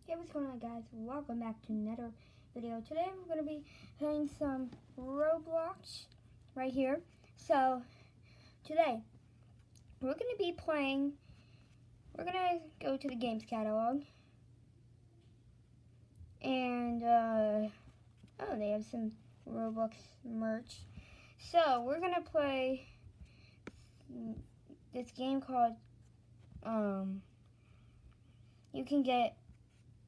Hey, what's going on, guys? Welcome back to another video. Today we're going to be playing some Roblox right here. So today we're going to be playing, we're going to go to the games catalog, and oh, they have some Roblox merch. So we're going to play this game called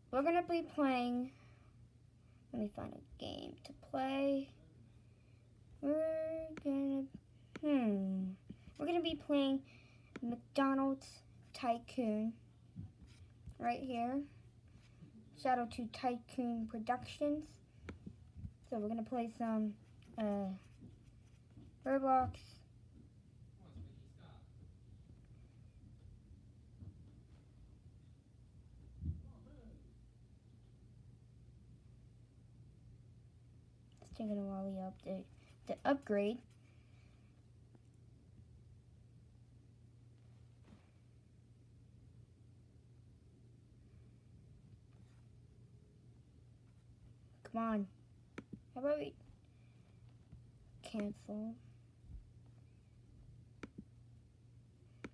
we're going to be playing, let me find a game to play. We're going to be playing McDonald's Tycoon right here. Shout out to Tycoon Productions. So we're going to play some Roblox. Taking a while to upgrade. Come on. How about we cancel?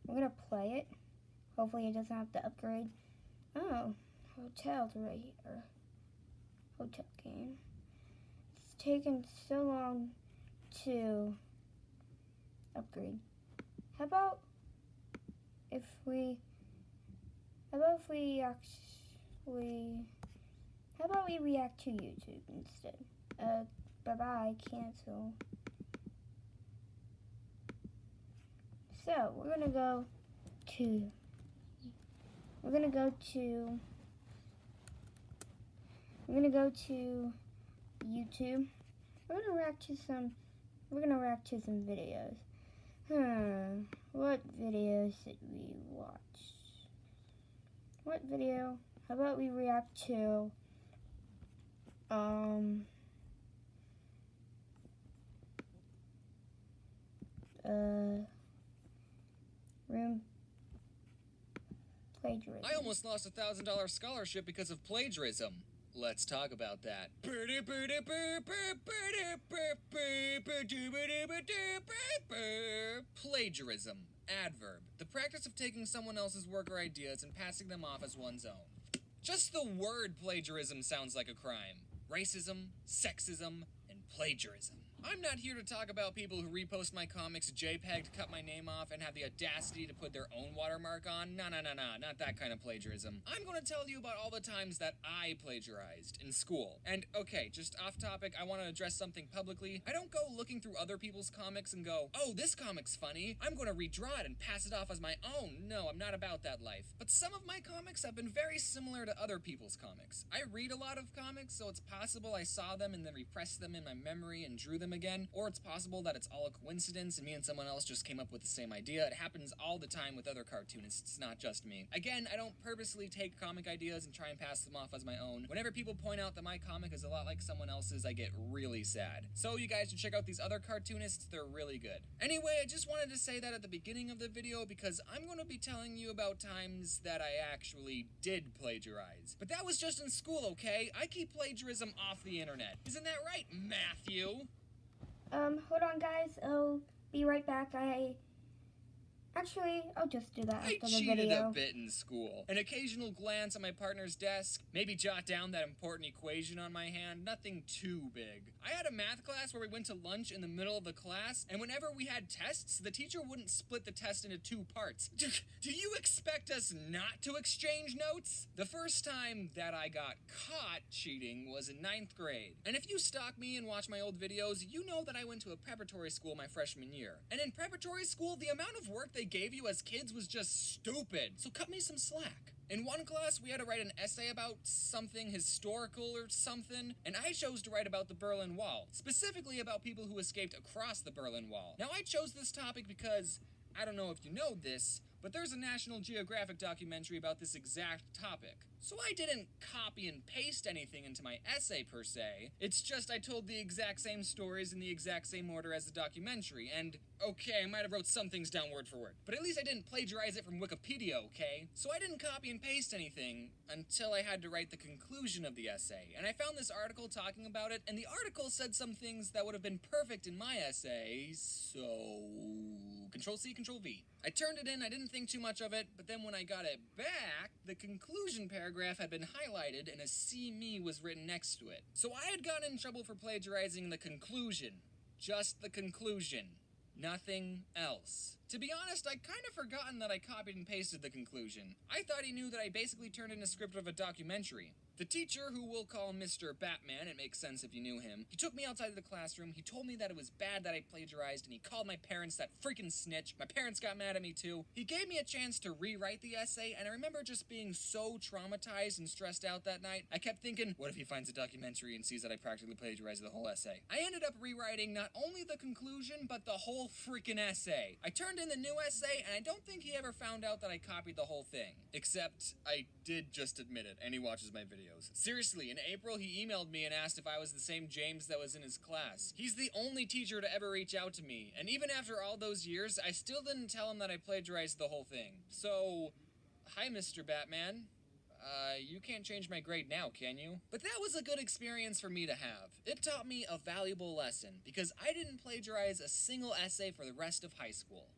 We're gonna play it. Hopefully it doesn't have to upgrade. Oh, hotels right here. Hotel game. Taken so long to upgrade. How about we react to YouTube instead? Bye-bye, cancel. So we're gonna go to YouTube. We're gonna react to some videos. What videos did we watch? What video? How about we react to room plagiarism. I almost lost a $1,000 scholarship because of plagiarism. Let's talk about that. Plagiarism. Adverb. The practice of taking someone else's work or ideas and passing them off as one's own. Just the word plagiarism sounds like a crime. Racism, sexism, and plagiarism. I'm not here to talk about people who repost my comics JPEG to cut my name off and have the audacity to put their own watermark on. No, not that kind of plagiarism. I'm going to tell you about all the times that I plagiarized in school. And okay, just off topic, I want to address something publicly. I don't go looking through other people's comics and go, oh, this comic's funny, I'm going to redraw it and pass it off as my own. No, I'm not about that life. But some of my comics have been very similar to other people's comics. I read a lot of comics, so it's possible I saw them and then repressed them in my memory and drew them again, or it's possible that it's all a coincidence and me and someone else just came up with the same idea. It happens all the time with other cartoonists, it's not just me. Again, I don't purposely take comic ideas and try and pass them off as my own. Whenever people point out that my comic is a lot like someone else's, I get really sad. So you guys should check out these other cartoonists, they're really good. Anyway, I just wanted to say that at the beginning of the video because I'm going to be telling you about times that I actually did plagiarize. But that was just in school, okay? I keep plagiarism off the internet. Isn't that right, Matthew? Hold on, guys. I'll be right back. I'll just do that after the video. I cheated a bit in school. An occasional glance at my partner's desk, maybe jot down that important equation on my hand, nothing too big. I had a math class where we went to lunch in the middle of the class, and whenever we had tests, the teacher wouldn't split the test into 2 parts. Do you expect us not to exchange notes? The first time that I got caught cheating was in 9th grade. And if you stalk me and watch my old videos, you know that I went to a preparatory school my freshman year. And in preparatory school, the amount of work they gave you as kids was just stupid. So cut me some slack. In one class, we had to write an essay about something historical or something, and I chose to write about the Berlin Wall, specifically about people who escaped across the Berlin Wall. Now, I chose this topic because, I don't know if you know this, but there's a National Geographic documentary about this exact topic. So I didn't copy and paste anything into my essay per se. It's just I told the exact same stories in the exact same order as the documentary, and okay, I might have wrote some things down word for word, but at least I didn't plagiarize it from Wikipedia, okay? So I didn't copy and paste anything until I had to write the conclusion of the essay, and I found this article talking about it, and the article said some things that would have been perfect in my essay, so Control-C, Control-V. I turned it in, I didn't think too much of it, but then when I got it back, the conclusion paragraph had been highlighted and a "See Me" was written next to it. So I had gotten in trouble for plagiarizing the conclusion. Just the conclusion. Nothing else. To be honest, I'd kind of forgotten that I copied and pasted the conclusion. I thought he knew that I basically turned in a script of a documentary. The teacher, who we'll call Mr. Batman, it makes sense if you knew him, he took me outside of the classroom, he told me that it was bad that I plagiarized, and he called my parents that freaking snitch. My parents got mad at me too. He gave me a chance to rewrite the essay, and I remember just being so traumatized and stressed out that night. I kept thinking, what if he finds a documentary and sees that I practically plagiarized the whole essay? I ended up rewriting not only the conclusion, but the whole freaking essay. I turned in the new essay, and I don't think he ever found out that I copied the whole thing. Except, I did just admit it, and he watches my videos. Seriously, in April, he emailed me and asked if I was the same James that was in his class. He's the only teacher to ever reach out to me, and even after all those years, I still didn't tell him that I plagiarized the whole thing. So, hi, Mr. Batman. You can't change my grade now, can you? But that was a good experience for me to have. It taught me a valuable lesson, because I didn't plagiarize a single essay for the rest of high school.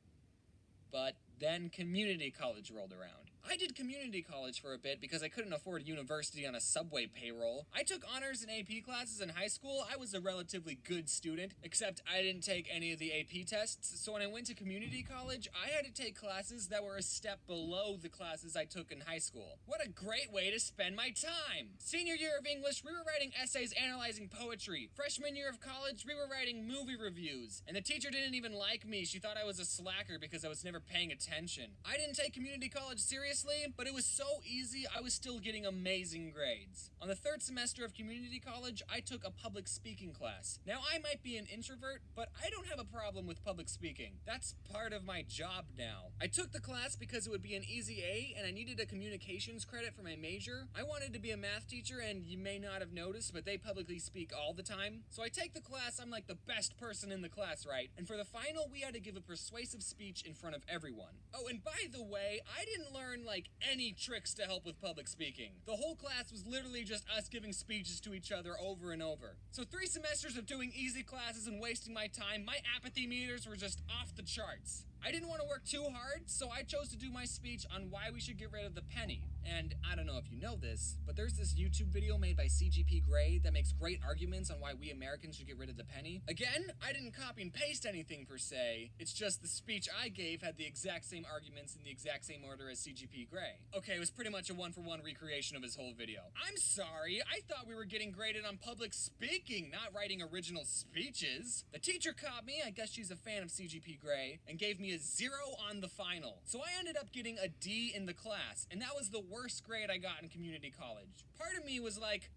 But then community college rolled around. I did community college for a bit because I couldn't afford university on a subway payroll. I took honors and AP classes in high school. I was a relatively good student, except I didn't take any of the AP tests, so when I went to community college, I had to take classes that were a step below the classes I took in high school. What a great way to spend my time! Senior year of English, we were writing essays analyzing poetry. Freshman year of college, we were writing movie reviews. And the teacher didn't even like me. She thought I was a slacker because I was never paying attention. I didn't take community college seriously, but it was so easy, I was still getting amazing grades. On the third semester of community college, I took a public speaking class. Now, I might be an introvert, but I don't have a problem with public speaking. That's part of my job now. I took the class because it would be an easy A, and I needed a communications credit for my major. I wanted to be a math teacher, and you may not have noticed, but they publicly speak all the time. So I take the class, I'm like the best person in the class, right? And for the final, we had to give a persuasive speech in front of everyone. Oh, and by the way, I didn't learn like any tricks to help with public speaking. The whole class was literally just us giving speeches to each other over and over. So 3 semesters of doing easy classes and wasting my time, my apathy meters were just off the charts. I didn't want to work too hard, so I chose to do my speech on why we should get rid of the penny. And I don't know if you know this, but there's this YouTube video made by CGP Grey that makes great arguments on why we Americans should get rid of the penny. Again, I didn't copy and paste anything per se, it's just the speech I gave had the exact same arguments in the exact same order as CGP Grey. Okay, it was pretty much a one-for-one recreation of his whole video. I'm sorry, I thought we were getting graded on public speaking, not writing original speeches. The teacher caught me, I guess she's a fan of CGP Grey, and gave me a 0 on the final. So I ended up getting a D in the class, and that was the worst grade I got in community college. Part of me was like,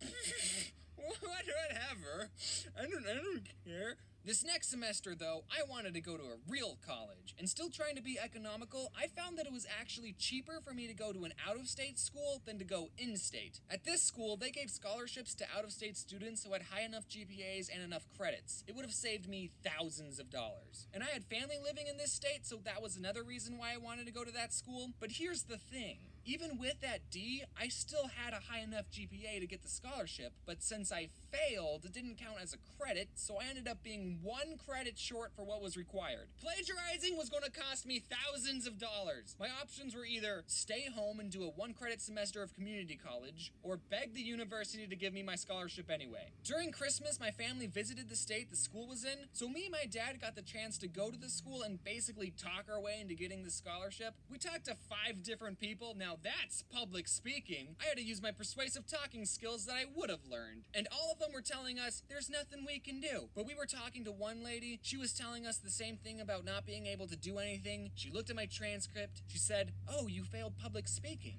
whatever, I don't care. This next semester, though, I wanted to go to a real college, and still trying to be economical, I found that it was actually cheaper for me to go to an out-of-state school than to go in-state. At this school, they gave scholarships to out-of-state students who had high enough GPAs and enough credits. It would have saved me thousands of dollars. And I had family living in this state, so that was another reason why I wanted to go to that school. But here's the thing. Even with that D, I still had a high enough GPA to get the scholarship, but since I failed, it didn't count as a credit, so I ended up being 1 credit short for what was required. Plagiarizing was going to cost me thousands of dollars. My options were either stay home and do a 1 credit semester of community college, or beg the university to give me my scholarship anyway. During Christmas, my family visited the state the school was in, so me and my dad got the chance to go to the school and basically talk our way into getting the scholarship. We talked to 5 different people. Now that's public speaking. I had to use my persuasive talking skills that I would have learned. And all of them were telling us, there's nothing we can do. But we were talking to one lady, she was telling us the same thing about not being able to do anything. She looked at my transcript, she said, oh, you failed public speaking.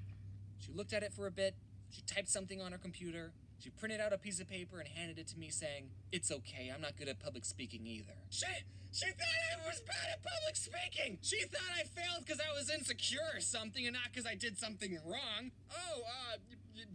She looked at it for a bit, she typed something on her computer, she printed out a piece of paper and handed it to me saying, it's okay, I'm not good at public speaking either. She thought I was bad at public speaking! She thought I failed because I was insecure or something and not because I did something wrong. Oh,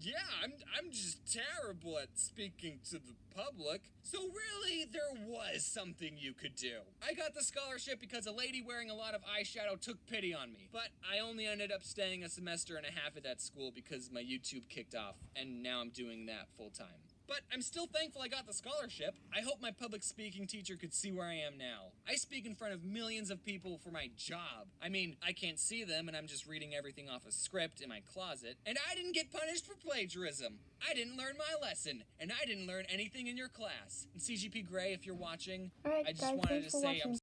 Yeah, I'm just terrible at speaking to the public. So really, there was something you could do. I got the scholarship because a lady wearing a lot of eyeshadow took pity on me. But I only ended up staying a semester and a half at that school because my YouTube kicked off, and now I'm doing that full time. But I'm still thankful I got the scholarship. I hope my public speaking teacher could see where I am now. I speak in front of millions of people for my job. I mean, I can't see them and I'm just reading everything off a script in my closet. And I didn't get punished for plagiarism. I didn't learn my lesson. And I didn't learn anything in your class. And CGP Grey, if you're watching, Alright, I just guys, wanted thanks to for say watching. I'm